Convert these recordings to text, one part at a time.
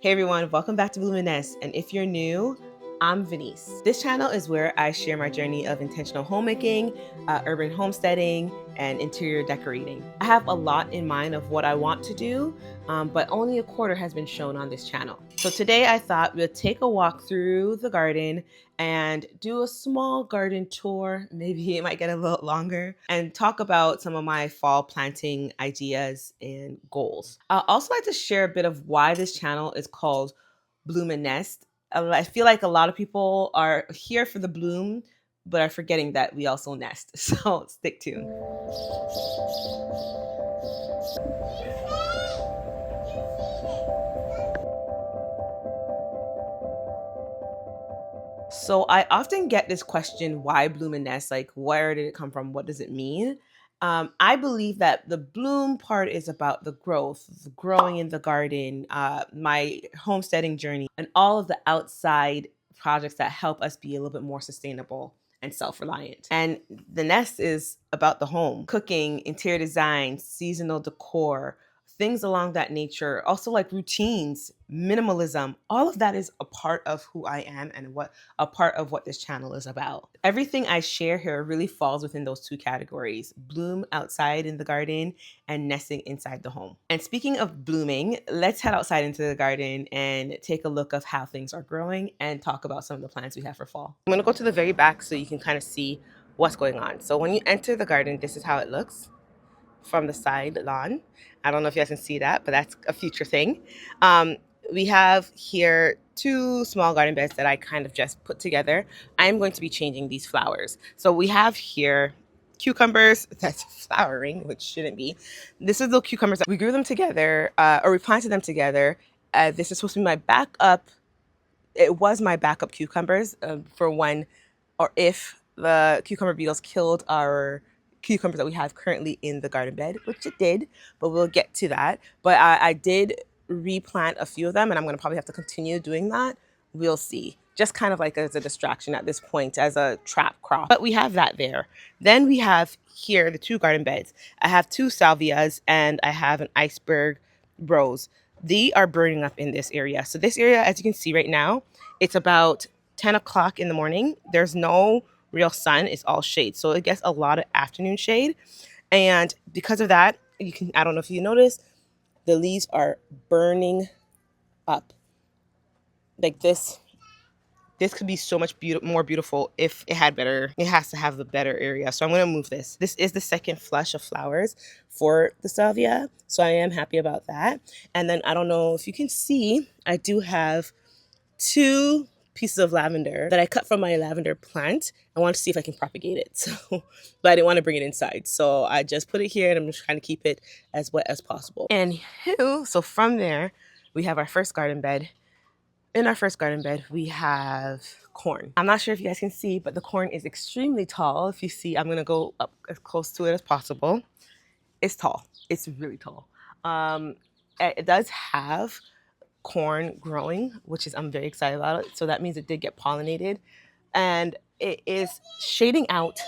Hey everyone, welcome back to Luminous. And if you're new, I'm Venice. This channel is where I share my journey of intentional homemaking, urban homesteading, and interior decorating. I have a lot in mind of what I want to do, but only a quarter has been shown on this channel. So today I thought we'd take a walk through the garden and do a small garden tour. Maybe it might get a little longer, and talk about some of my fall planting ideas and goals. I'd also like to share a bit of why this channel is called Bloom and Nest. I feel like a lot of people are here for the bloom, but are forgetting that we also nest. So stick tuned. So I often get this question, why bloom and nest? Like, where did it come from? What does it mean? I believe that the bloom part is about the growth, the growing in the garden, my homesteading journey, and all of the outside projects that help us be a little bit more sustainable and self-reliant. And the nest is about the home, cooking, interior design, seasonal decor, things along that nature. Also like routines, minimalism, all of that is a part of who I am and what a part of what this channel is about. Everything I share here really falls within those two categories: bloom outside in the garden and nesting inside the home. And speaking of blooming, let's head outside into the garden and take a look of how things are growing and talk about some of the plans we have for fall. I'm gonna go to the very back so you can kind of see what's going on. So when you enter the garden, this is how it looks from the side lawn. I don't know if you guys can see that, but that's a future thing. We have here two small garden beds that I kind of just put together. I'm going to be changing these flowers. So we have here cucumbers that's flowering, which shouldn't be. This is the cucumbers that we grew them together, or we planted them together. This is supposed to be my backup. It was my backup cucumbers for when or if the cucumber beetles killed our cucumbers that we have currently in the garden bed, which it did, but we'll get to that. But I did replant a few of them, and I'm going to probably have to continue doing that. We'll see. Just kind of like as a distraction at this point, as a trap crop. But we have that there. Then we have here the two garden beds. I have two salvias and I have an iceberg rose. They are burning up in this area. So this area, as you can see right now, it's about 10 o'clock in the morning. There's no real sun. It's all shade. So it gets a lot of afternoon shade. And because of that, I don't know if you notice, the leaves are burning up. Like this could be so much more beautiful if it had better, it has to have the better area. So I'm going to move this. This is the second flush of flowers for the salvia. So I am happy about that. And then I don't know if you can see, I do have two pieces of lavender that I cut from my lavender plant. I want to see if I can propagate it. So, but I didn't want to bring it inside. So I just put it here and I'm just trying to keep it as wet as possible. And so from there, we have our first garden bed. In our first garden bed, we have corn. I'm not sure if you guys can see, but the corn is extremely tall. If you see, I'm gonna go up as close to it as possible. It's tall. It's really tall. It does have corn growing, which is I'm very excited about it. So that means it did get pollinated, and it is shading out.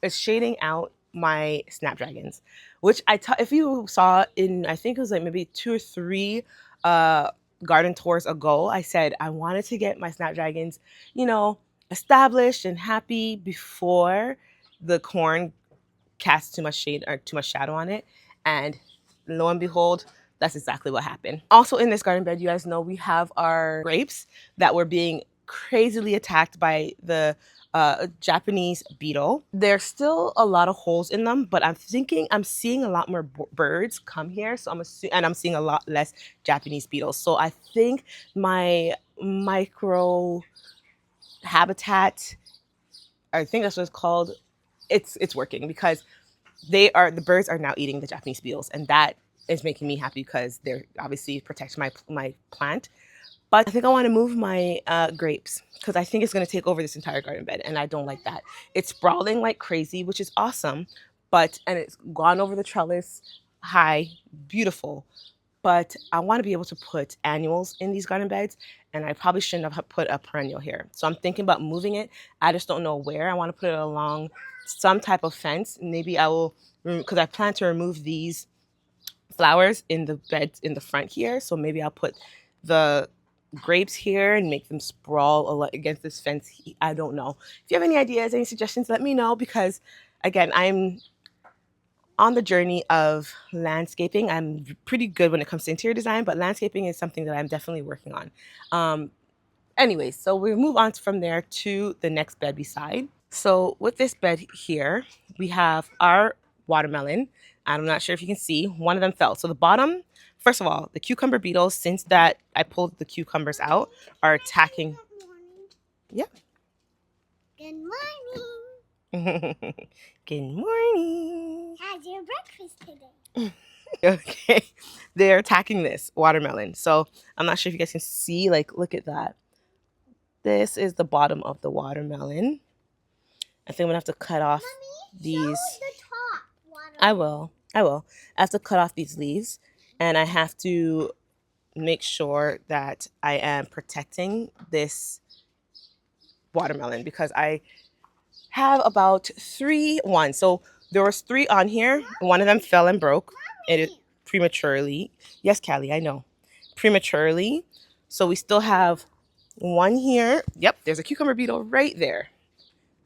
It's shading out my snapdragons, which if you saw in, I think it was like maybe 2 or 3 garden tours ago, I said I wanted to get my snapdragons, established and happy before the corn casts too much shade or too much shadow on it. And lo and behold, that's exactly what happened. Also in this garden bed, you guys know we have our grapes that were being crazily attacked by the Japanese beetle. There's still a lot of holes in them, but I'm seeing a lot more birds come here. So I'm seeing a lot less Japanese beetles. So I think my micro habitat, I think that's what it's called, it's working, because the birds are now eating the Japanese beetles, and that is making me happy because they're obviously protect my plant. But I think I want to move my grapes because I think it's going to take over this entire garden bed, and I don't like that. It's sprawling like crazy, which is awesome, and it's gone over the trellis high, beautiful. But I want to be able to put annuals in these garden beds, and I probably shouldn't have put a perennial here. So I'm thinking about moving it. I just don't know where. I want to put it along some type of fence. Maybe I will, because I plan to remove these flowers in the beds in the front here. So maybe I'll put the grapes here and make them sprawl against this fence. I don't know. If you have any ideas, any suggestions, let me know, because again, I'm on the journey of landscaping. I'm pretty good when it comes to interior design, but landscaping is something that I'm definitely working on. Anyways, so we move on from there to the next bed beside. So with this bed here, we have our watermelon. I'm not sure if you can see, one of them fell. So the bottom, first of all, the cucumber beetles, since that I pulled the cucumbers out, are attacking. Yeah. Good morning. Good morning. How's your breakfast today? Okay. They're attacking this watermelon. So I'm not sure if you guys can see, like, look at that. This is the bottom of the watermelon. I think I'm gonna have to cut off these. Show the top watermelon. I will. I have to cut off these leaves, and I have to make sure that I am protecting this watermelon, because I have about 3 ones. So there was 3 on here. One of them fell and broke. It prematurely. Yes, Callie, I know. Prematurely. So we still have 1 here. Yep, there's a cucumber beetle right there.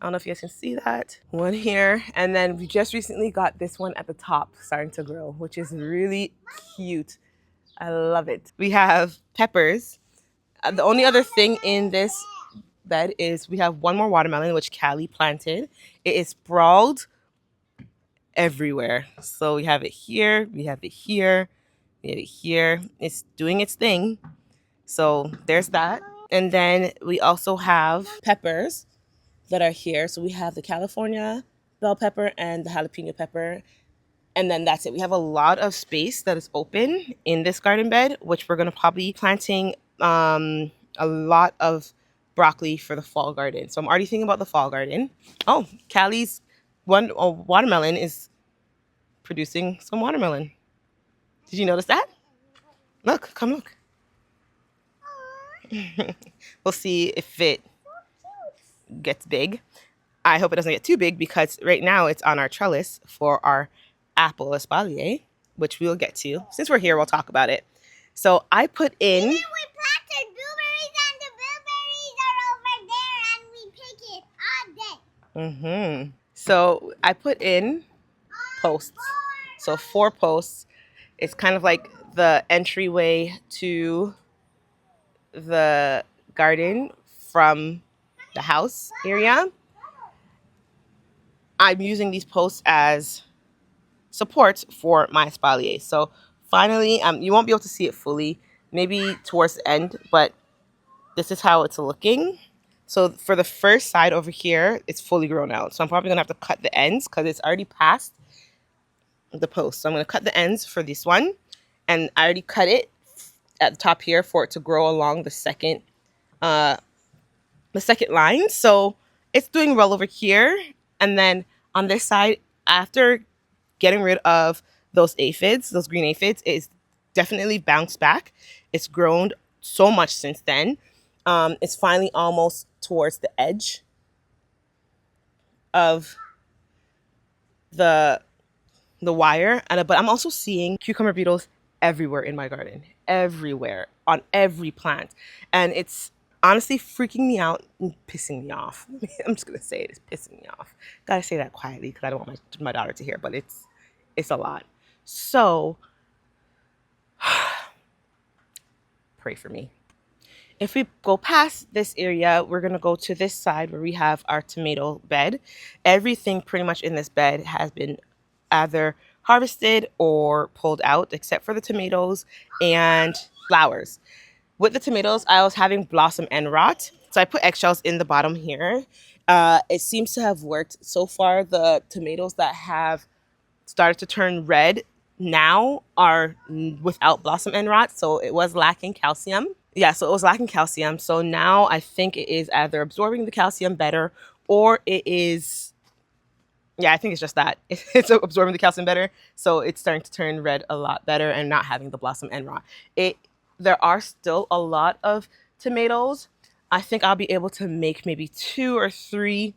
I don't know if you guys can see that. 1 here. And then we just recently got this one at the top starting to grow, which is really cute. I love it. We have peppers. The only other thing in this bed is we have 1 more watermelon, which Callie planted. It is sprawled everywhere. So we have it here, we have it here, we have it here. It's doing its thing. So there's that. And then we also have peppers that are here. So we have the California bell pepper and the jalapeno pepper. And then that's it. We have a lot of space that is open in this garden bed, which we're going to probably be planting a lot of broccoli for the fall garden. So I'm already thinking about the fall garden. Oh, Callie's watermelon is producing some watermelon. Did you notice that? Look, come look. We'll see if it gets big. I hope it doesn't get too big, because right now it's on our trellis for our apple espalier, which we'll get to. Since we're here, we'll talk about it. So I put in... We planted blueberries, and the blueberries are over there, and we pick it all day. So I put in posts. So 4 posts. It's kind of like the entryway to the garden from the house area. I'm using these posts as supports for my espalier. So finally, you won't be able to see it fully, maybe towards the end, but this is how it's looking. So for the first side over here, it's fully grown out. So I'm probably gonna have to cut the ends, because it's already past the post. So I'm gonna cut the ends for this one, and I already cut it at the top here for it to grow along the second line. So it's doing well over here. And then on this side, after getting rid of those aphids, those green aphids, it's definitely bounced back. It's grown so much since then. It's finally almost towards the edge of the wire. But I'm also seeing cucumber beetles everywhere in my garden, everywhere, on every plant. And it's honestly freaking me out and pissing me off. I'm just gonna say it, it's pissing me off. Gotta say that quietly, because I don't want my daughter to hear, but it's a lot. So pray for me. If we go past this area, we're gonna go to this side where we have our tomato bed. Everything pretty much in this bed has been either harvested or pulled out, except for the tomatoes and flowers. With the tomatoes, I was having blossom end rot, so I put eggshells in the bottom here. It seems to have worked so far. The tomatoes that have started to turn red now are without blossom end rot, so it was lacking calcium. Yeah, so it was lacking calcium. So now I think it is either absorbing the calcium better, or it is... Yeah, I think it's just that. It's absorbing the calcium better, so it's starting to turn red a lot better and not having the blossom end rot. There are still a lot of tomatoes. I think I'll be able to make maybe 2 or 3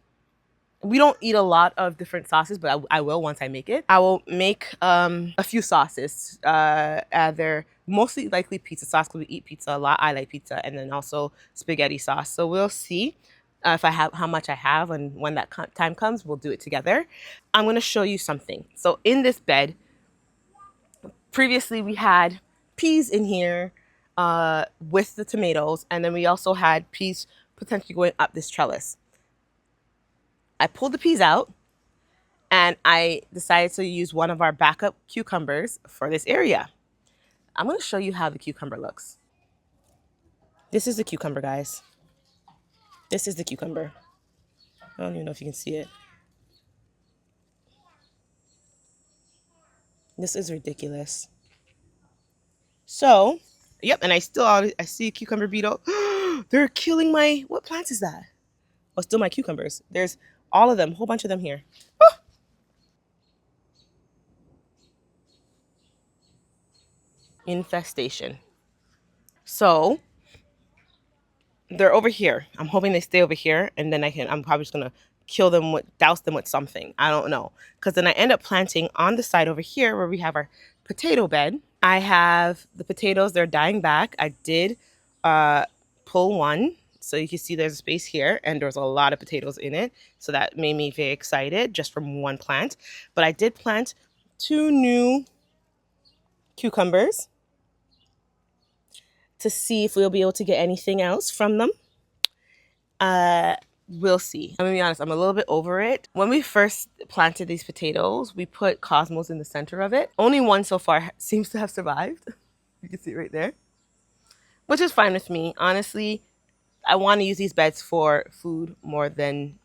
We don't eat a lot of different sauces, but I will once I make it. I will make a few sauces. They're mostly likely pizza sauce because we eat pizza a lot. I like pizza, and then also spaghetti sauce. So we'll see if I have how much I have, and when that time comes, we'll do it together. I'm gonna show you something. So in this bed, previously we had peas in here with the tomatoes, and then we also had peas potentially going up this trellis. I pulled the peas out and I decided to use one of our backup cucumbers for this area. I'm going to show you how the cucumber looks. This is the cucumber, guys. This is the cucumber. I don't even know if you can see it. This is ridiculous. So, yep, and I see a cucumber beetle. They're killing my, what plants is that? Oh, still my cucumbers. There's all of them, a whole bunch of them here. Infestation. So, they're over here. I'm hoping they stay over here, and then I'm probably just gonna kill them douse them with something. I don't know. Because then I end up planting on the side over here where we have our potato bed. I have the potatoes, they're dying back. I did pull one. So you can see there's a space here, and there's a lot of potatoes in it. So that made me very excited just from one plant. But I did plant 2 new cucumbers to see if we'll be able to get anything else from them. We'll see. I'm gonna be honest, I'm a little bit over it. When we first planted these potatoes, we put cosmos in the center of it. Only one so far seems to have survived. You can see it right there, which is fine with me. Honestly, I want to use these beds for food more than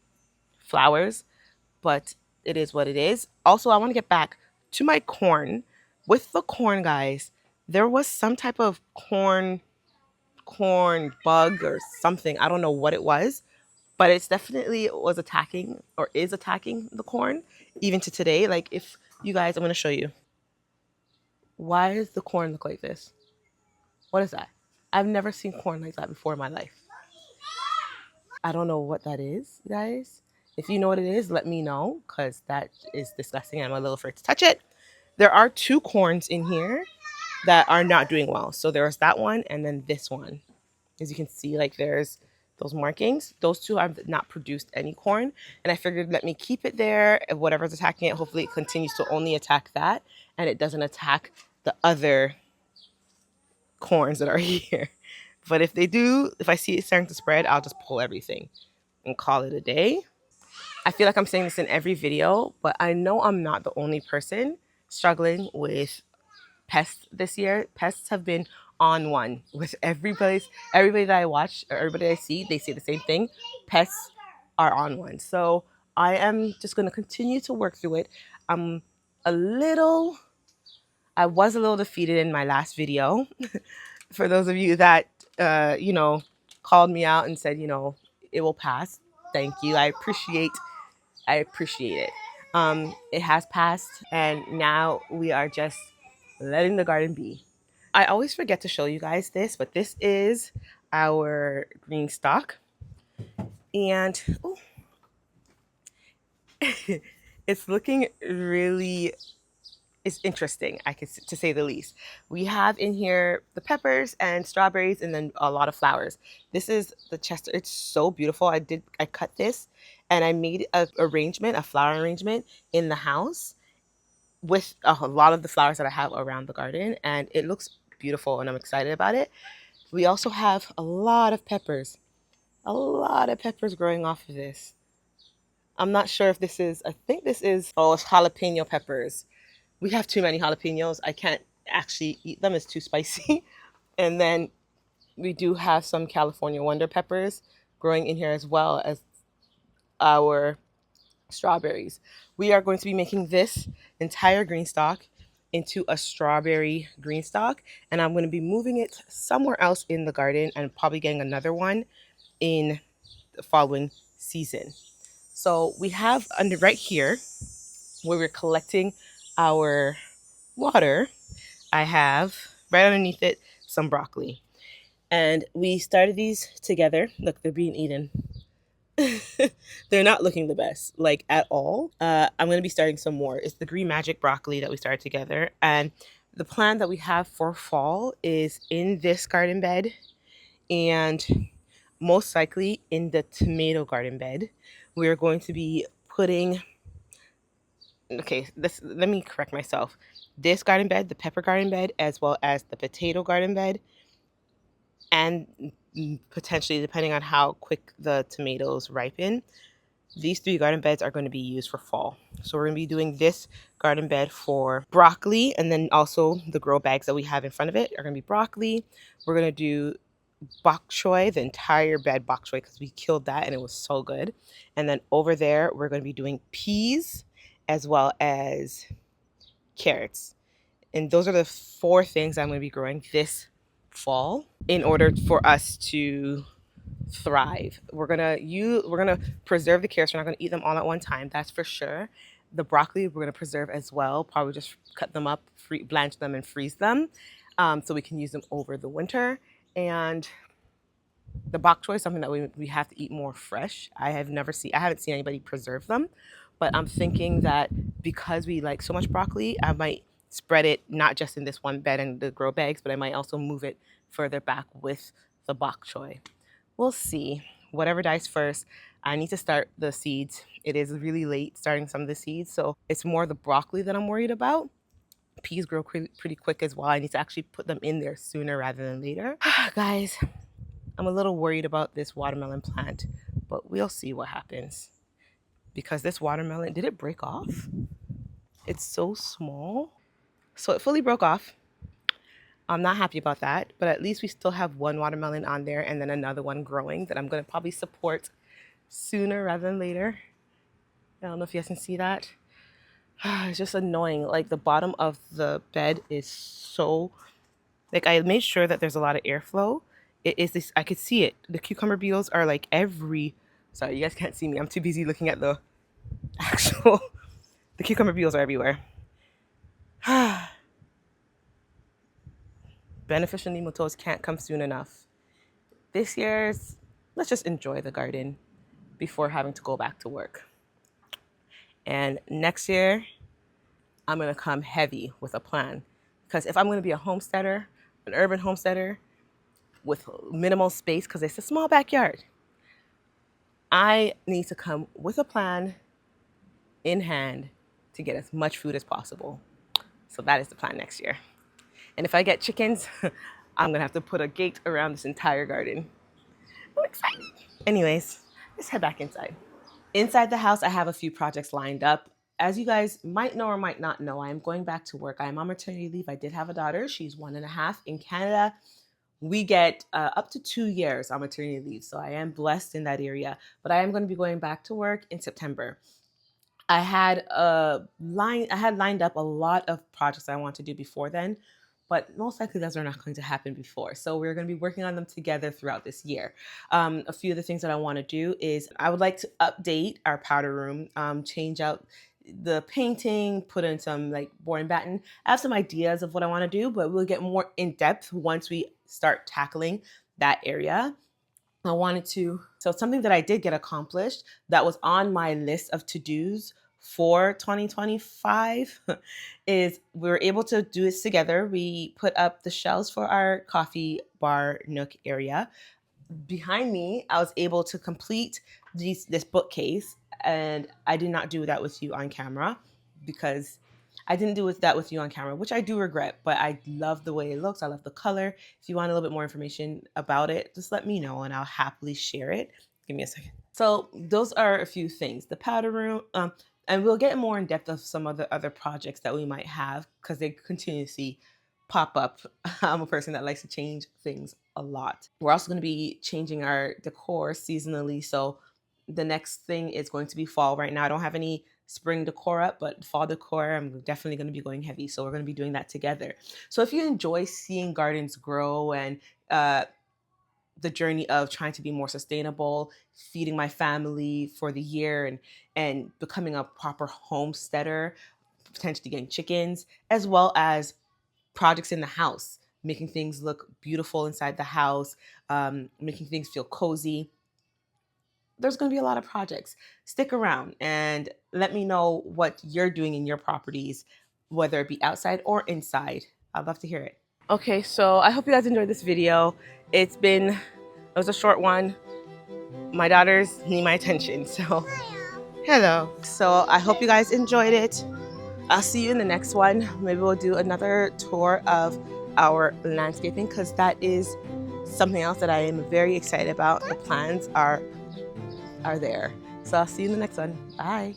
flowers, but it is what it is. Also, I want to get back to my corn. With the corn, guys, there was some type of corn bug or something. I don't know what it was, but it's definitely was attacking or is attacking the corn even to today. Like, if you guys, I'm going to show you. Why does the corn look like this? What is that? I've never seen corn like that before in my life. I don't know what that is, guys. If you know what it is, let me know, because that is disgusting. I'm a little afraid to touch it. There are 2 corns in here that are not doing well. So there's that one and then this one. As you can see, like, there's those markings. Those 2 have not produced any corn. And I figured, let me keep it there. If whatever's attacking it, hopefully it continues to only attack that and it doesn't attack the other corns that are here. But if they do, if I see it starting to spread, I'll just pull everything and call it a day. I feel like I'm saying this in every video, but I know I'm not the only person struggling with pests this year. Pests have been on one with everybody that I watch or everybody I see, they say the same thing. Pests are on one. So I am just going to continue to work through it. a little I was a little defeated in my last video. For those of you that called me out and said, it will pass. Thank you. I appreciate it. It has passed, and now we are just letting the garden be. I always forget to show you guys this, but this is our green stalk. And it's looking really, it's interesting, to say the least. We have in here the peppers and strawberries and then a lot of flowers. This is the Chester. It's so beautiful. I cut this and I made a flower arrangement in the house with a lot of the flowers that I have around the garden, and it looks beautiful and I'm excited about it. We also have a lot of peppers. Growing off of this. I'm not sure if I think this is, it's jalapeno peppers. We have too many jalapenos. I can't actually eat them. It's too spicy. And then we do have some California Wonder peppers growing in here, as well as our strawberries. We are going to be making this entire green stalk into a strawberry green stalk, and I'm going to be moving it somewhere else in the garden and probably getting another one in the following season. So we have under right here where we're collecting our water, I have right underneath it some broccoli. And we started these together. Look, they're being eaten. They're not looking the best, like at all. I'm going to be starting some more. It's the green magic broccoli that we started together. And the plan that we have for fall is in this garden bed and most likely in the tomato garden bed. We're going to be putting, okay, this, let me correct myself. This garden bed, the pepper garden bed, as well as the potato garden bed, and potentially, depending on how quick the tomatoes ripen, these three garden beds are going to be used for fall. So we're going to be doing this garden bed for broccoli, and then also the grow bags that we have in front of it are going to be broccoli. We're going to do bok choy, the entire bed bok choy, because we killed that and it was so good. And then over there, we're going to be doing peas as well as carrots. And those are the four things I'm going to be growing this fall in order for us to thrive. We're gonna preserve the carrots. We're not gonna eat them all at one time, that's for sure. The broccoli we're gonna preserve as well. Probably just cut them up, blanch them, and freeze them, so we can use them over the winter. And the bok choy is something that we have to eat more fresh. I haven't seen anybody preserve them, but I'm thinking that because we like so much broccoli, I might spread it not just in this one bed and the grow bags, but I might also move it further back with the bok choy. We'll see. Whatever dies first. I need to start the seeds. It is really late starting some of the seeds, so it's more the broccoli that I'm worried about. Peas grow pretty quick as well. I need to actually put them in there sooner rather than later. Guys, I'm a little worried about this watermelon plant, but we'll see what happens. Because this watermelon, did it break off? It's so small. So it fully broke off. I'm not happy about that, but at least we still have one watermelon on there and then another one growing that I'm going to probably support sooner rather than later. I don't know if you guys can see that. It's just annoying. Like the bottom of the bed is so, like I made sure that there's a lot of airflow. It is this, I could see it. The cucumber beetles are like sorry, you guys can't see me. I'm too busy looking at the actual, the cucumber beetles are everywhere. Beneficial nematodes can't come soon enough. This year's, let's just enjoy the garden before having to go back to work. And next year, I'm going to come heavy with a plan. Because if I'm going to be a homesteader, an urban homesteader with minimal space, because it's a small backyard, I need to come with a plan in hand to get as much food as possible. So that is the plan next year. And if I get chickens, I'm going to have to put a gate around this entire garden. I'm excited. Anyways, let's head back inside. Inside the house, I have a few projects lined up. As you guys might know or might not know, I am going back to work. I am on maternity leave. I did have a daughter. She's 1.5. In Canada, we get up to 2 years on maternity leave. So I am blessed in that area. But I am going to be going back to work in September. I had lined up a lot of projects I want to do before then, but most likely those are not going to happen before. So we're going to be working on them together throughout this year. A few of the things that I want to do is I would like to update our powder room, change out the painting, put in some like boring batten. I have some ideas of what I want to do, but we'll get more in depth once we start tackling that area. I wanted to, so something that I did get accomplished that was on my list of to dos for 2025 is we were able to do this together. We put up the shelves for our coffee bar nook area. Behind me, I was able to complete this bookcase, and I did not do that with you on camera because I didn't do that with you on camera, which I do regret, but I love the way it looks. I love the color. If you want a little bit more information about it, just let me know and I'll happily share it. Give me a second. So those are a few things. The powder room, and we'll get more in depth of some of the other projects that we might have because they continuously pop up. I'm a person that likes to change things a lot. We're also going to be changing our decor seasonally. So the next thing is going to be fall. Right now, I don't have any spring decor up, but fall decor, I'm definitely going to be going heavy. So we're going to be doing that together. So if you enjoy seeing gardens grow and the journey of trying to be more sustainable, feeding my family for the year, and becoming a proper homesteader, potentially getting chickens, as well as projects in the house, making things look beautiful inside the house, making things feel cozy. there's going to be a lot of projects. Stick around and let me know what you're doing in your properties, whether it be outside or inside. I'd love to hear it. Okay, so I hope you guys enjoyed this video. It was a short one. My daughters need my attention, so hello. So I hope you guys enjoyed it. I'll see you in the next one. Maybe we'll do another tour of our landscaping because that is something else that I am very excited about. The plans are there. So I'll see you in the next one. Bye.